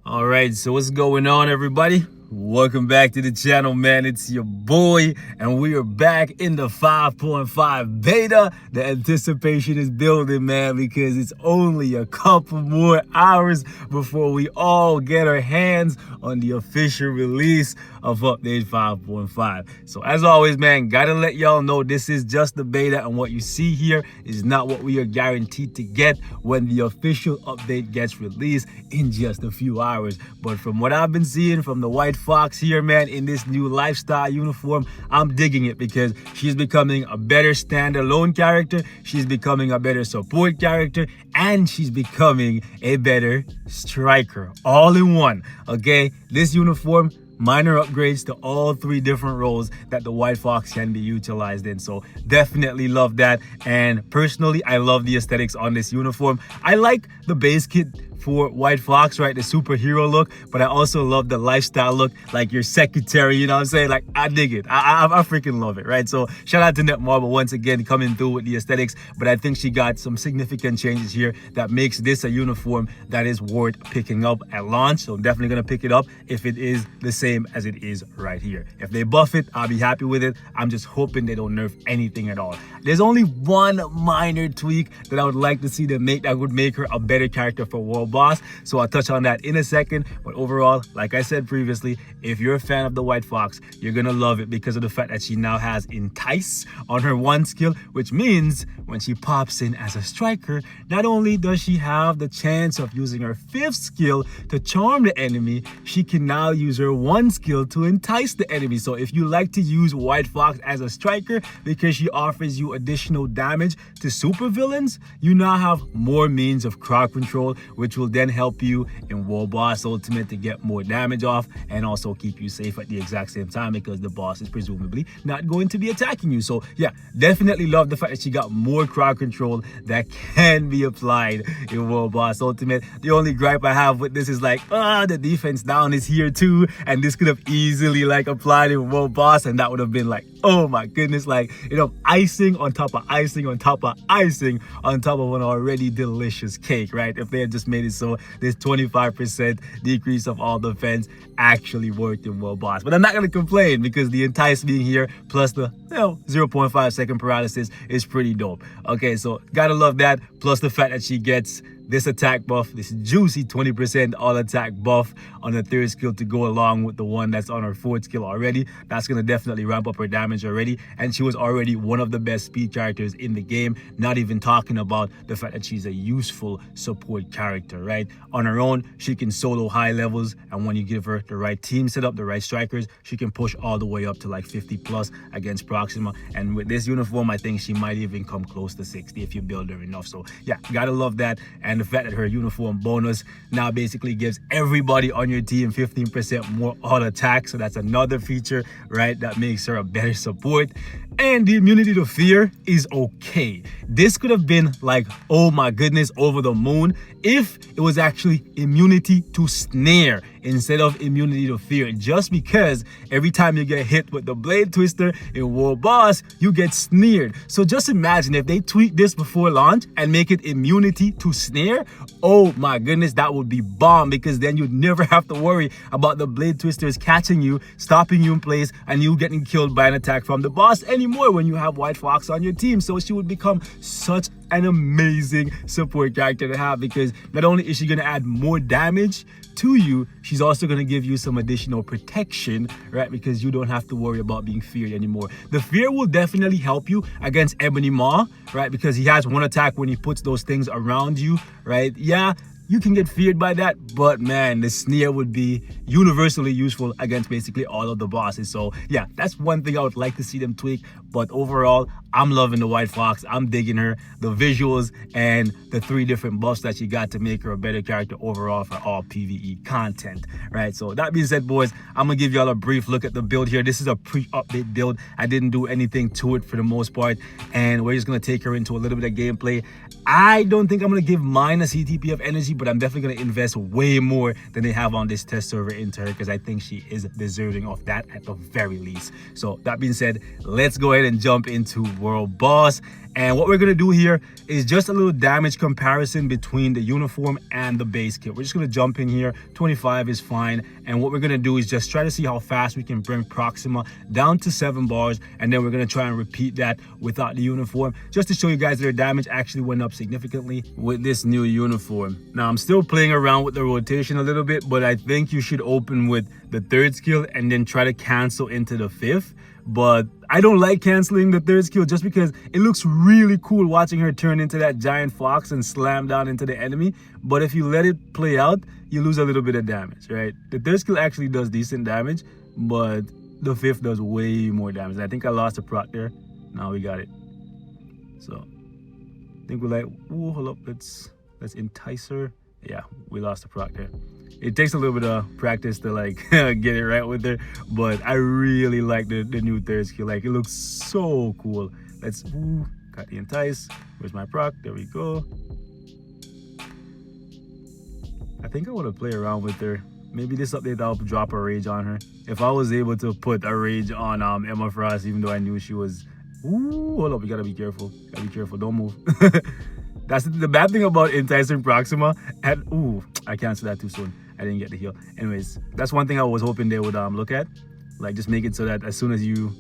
All right, so what's going on, everybody? Welcome back to the channel, man. It's your boy, and we are back in the 5.5 beta. The anticipation is building, man, because it's only a couple more hours before we all get our hands on the official release of update 5.5. So as always, man, gotta let y'all know this is just the beta, and what you see here is not what we are guaranteed to get when the official update gets released in just a few hours. But from what I've been seeing from the White Fox here, man, in this new lifestyle uniform, I'm digging it because she's becoming a better standalone character, she's becoming a better support character, and she's becoming a better striker, all in one. Okay, this uniform, minor upgrades to all three different roles that the White Fox can be utilized in. So definitely love that. And personally, I love the aesthetics on this uniform. I like the base kit for White Fox, right? The superhero look, but I also love the lifestyle look, like your secretary, you know what I'm saying? Like, I dig it. I freaking love it, right? So shout out to Netmarble once again coming through with the aesthetics, but I think she got some significant changes here that makes this a uniform that is worth picking up at launch. So I'm definitely gonna pick it up if it is the same as it is right here. If they buff it, I'll be happy with it. I'm just hoping they don't nerf anything at all. There's only one minor tweak that I would like to see them make that would make her a better character for World Boss, so I'll touch on that in a second. But overall, like I said previously, if you're a fan of the White Fox, you're gonna love it because of the fact that she now has Entice on her one skill, which means when she pops in as a striker, not only does she have the chance of using her fifth skill to charm the enemy, she can now use her one skill to entice the enemy. So if you like to use White Fox as a striker because she offers you additional damage to supervillains, you now have more means of crowd control, which will then help you in World Boss Ultimate to get more damage off and also keep you safe at the exact same time because the boss is presumably not going to be attacking you. So yeah, definitely love the fact that she got more crowd control that can be applied in World Boss Ultimate. The only gripe I have with this is like, the defense down is here too, and this could have easily like applied in World Boss, and that would have been like, oh my goodness, like, you know, icing on top of icing on top of icing on top of an already delicious cake, right? If they had just made it so this 25% decrease of all defense actually worked in World Boss. But I'm not going to complain because the Entice being here plus the 0.5 second paralysis is pretty dope. Okay, so gotta love that, plus the fact that she gets this attack buff, this juicy 20% all attack buff on the third skill to go along with the one that's on her fourth skill already. That's going to definitely ramp up her damage already. And she was already one of the best speed characters in the game, not even talking about the fact that she's a useful support character, right? On her own, she can solo high levels, and when you give her the right team setup, the right strikers, she can push all the way up to like 50 plus against Proxima. And with this uniform, I think she might even come close to 60 if you build her enough. So yeah, gotta love that. And the fact that her uniform bonus now basically gives everybody on your team 15% more auto attack, so that's another feature, right, that makes her a better support. And the immunity to fear is okay. This could have been like, oh my goodness, over the moon if it was actually immunity to snare instead of immunity to fear, just because every time you get hit with the blade twister in World Boss, you get snared. So just imagine if they tweak this before launch and make it immunity to snare. Oh my goodness, that would be bomb, because then you'd never have to worry about the blade twisters catching you, stopping you in place, and you getting killed by an attack from the boss anymore when you have White Fox on your team. So she would become such an amazing support character to have, because not only is she going to add more damage to you, she's also going to give you some additional protection, right? Because you don't have to worry about being feared anymore. The fear will definitely help you against Ebony Maw, right? Because he has one attack when he puts those things around you, right? Yeah, you can get feared by that, but man, the snare would be universally useful against basically all of the bosses. So yeah, that's one thing I would like to see them tweak. But overall, I'm loving the White Fox. I'm digging her, the visuals, and the three different buffs that she got to make her a better character overall for all PvE content, right? So that being said, boys, I'm gonna give y'all a brief look at the build here. This is a pre-update build. I didn't do anything to it for the most part, and we're just gonna take her into a little bit of gameplay. I don't think I'm gonna give mine a CTP of energy but I'm definitely gonna invest way more than they have on this test server into her, because I think she is deserving of that at the very least. So that being said, let's go ahead and jump into World Boss. And what we're gonna do here is just a little damage comparison between the uniform and the base kit. We're just gonna jump in here. 25 is fine. And what we're gonna do is just try to see how fast we can bring Proxima down to 7 bars. And then we're gonna try and repeat that without the uniform, just to show you guys their damage actually went up significantly with this new uniform. Now, I'm still playing around with the rotation a little bit, but I think you should open with the 3rd skill and then try to cancel into the 5th. But I don't like canceling the 3rd skill just because it looks really cool watching her turn into that giant fox and slam down into the enemy. But if you let it play out, you lose a little bit of damage, right? The 3rd skill actually does decent damage, but the 5th does way more damage. I think I lost a proc there. Now we got it. So I think we're like, ooh, hold up, let's entice her. Yeah, we lost the proc there. It takes a little bit of practice to like get it right with her, but I really like the new 3rd skill. Like, it looks so cool. Let's got the entice. Where's my proc? There we go. I think I want to play around with her. Maybe this update I'll drop a rage on her. If I was able to put a rage on Emma Frost, even though I knew she was, hold up, you gotta be careful. Gotta be careful, don't move. That's the bad thing about enticing Proxima. And I canceled that too soon. I didn't get the heal. Anyways, that's one thing I was hoping they would look at. Like, just make it so that as soon as you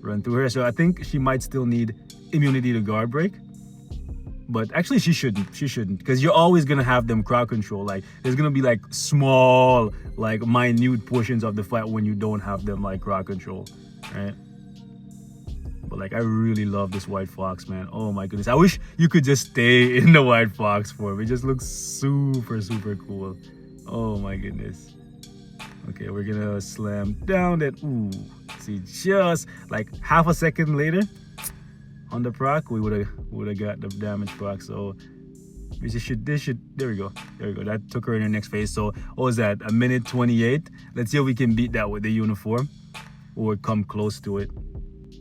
run through her. So I think she might still need immunity to guard break. But actually she shouldn't. She shouldn't. Because you're always gonna have them crowd control. Like, there's gonna be like small, like minute portions of the fight when you don't have them like crowd control. Right? But like, I really love this white fox, man. Oh my goodness. I wish you could just stay in the white fox form. It just looks super, super cool. Oh my goodness. Okay, we're gonna slam down that. See, just like half a second later on the proc, we would have got the damage proc. So this should there we go. That took her in her next phase. So what was that, 1:28? Let's see if we can beat that with the uniform or come close to it.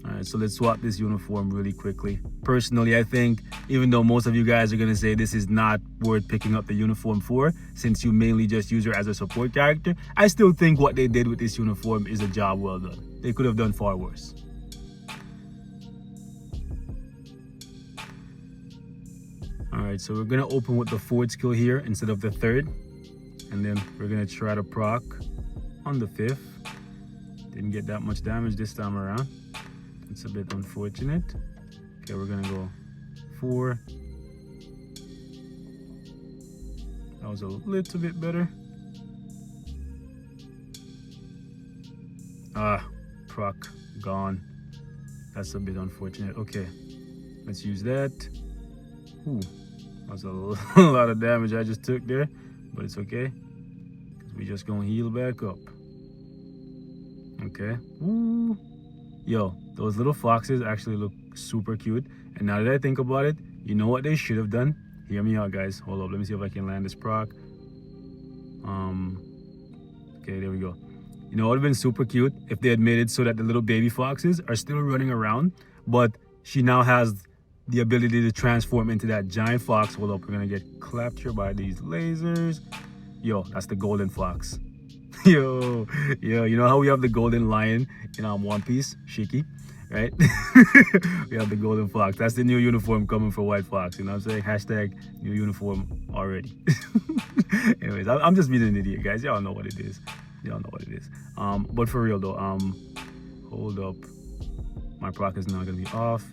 All right, so let's swap this uniform really quickly. Personally, I think, even though most of you guys are gonna say this is not worth picking up the uniform for, since you mainly just use her as a support character, I still think what they did with this uniform is a job well done. They could have done far worse. All right, so we're gonna open with the 4th skill here instead of the 3rd. And then we're gonna try to proc on the 5th. Didn't get that much damage this time around. It's a bit unfortunate. Okay, we're gonna go 4. That was a little bit better. Proc gone. That's a bit unfortunate. Okay, let's use that. That was a lot of damage I just took there, but it's okay, because we just gonna heal back up. Okay. Yo, those little foxes actually look super cute. And now that I think about it, you know what they should have done? Hear me out, guys. Hold up, let me see if I can land this proc. Okay, there we go. You know, it would have been super cute if they had made it so that the little baby foxes are still running around, but she now has the ability to transform into that giant fox. Hold up, we're gonna get clapped here by these lasers. Yo, that's the golden fox. Yo, you know how we have the golden lion in One Piece, Shiki, right? We have the golden fox. That's the new uniform coming for white fox. You know what I'm saying? Hashtag new uniform already. Anyways, I'm just being an idiot, guys. Y'all know what it is. But for real though, hold up, my proc is not gonna be off.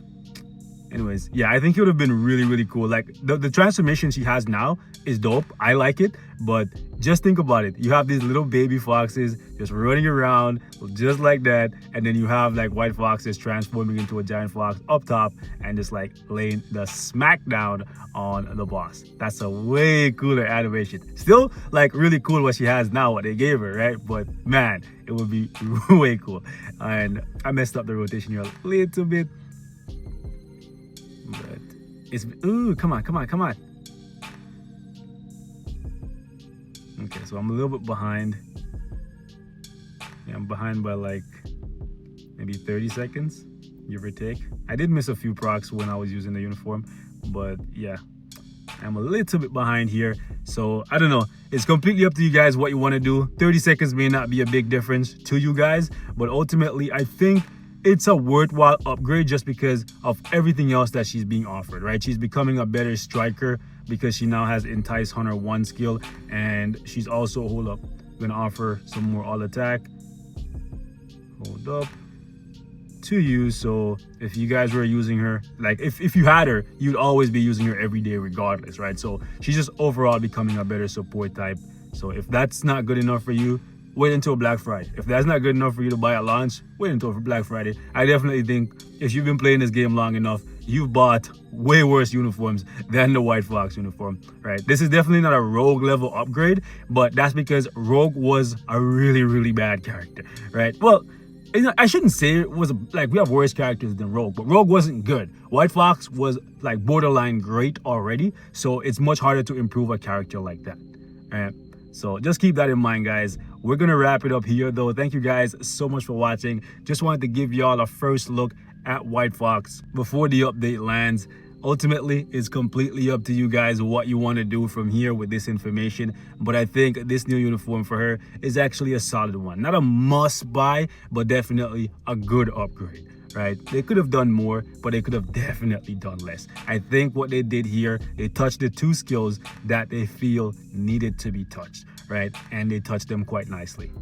Anyways, yeah, I think it would have been really, really cool. Like, the transformation she has now is dope. I like it, but just think about it. You have these little baby foxes just running around just like that, and then you have like white foxes transforming into a giant fox up top and just like laying the smackdown on the boss. That's a way cooler animation. Still like really cool what she has now, what they gave her, right? But man, it would be way cool. And I messed up the rotation here a little bit. But it's, come on. Okay, so I'm a little bit behind. Yeah, I'm behind by like maybe 30 seconds, give or take. I did miss a few procs when I was using the uniform, but yeah, I'm a little bit behind here. So I don't know. It's completely up to you guys what you want to do. 30 seconds may not be a big difference to you guys, but ultimately I think it's a worthwhile upgrade just because of everything else that she's being offered, right? She's becoming a better striker because she now has Entice Hunter 1 skill, and she's also, hold up, gonna offer some more all attack. Hold up. To use. So if you guys were using her, like if you had her, you'd always be using her every day regardless, right? So she's just overall becoming a better support type. So if that's not good enough for you, wait until Black Friday. If that's not good enough for you to buy at launch, wait until Black Friday. I definitely think if you've been playing this game long enough, you've bought way worse uniforms than the White Fox uniform, right? This is definitely not a Rogue level upgrade, but that's because Rogue was a really, really bad character, right? Well, I shouldn't say it was like we have worse characters than Rogue, but Rogue wasn't good. White Fox was like borderline great already, so it's much harder to improve a character like that. All right, so just keep that in mind, guys. We're gonna wrap it up here, though. Thank you guys so much for watching. Just wanted to give y'all a first look at White Fox before the update lands. Ultimately, it's completely up to you guys what you want to do from here with this information, but I think this new uniform for her is actually a solid one. Not a must buy, but definitely a good upgrade, right? They could have done more, but they could have definitely done less. I think what they did here, they touched the two skills that they feel needed to be touched, right? And they touched them quite nicely.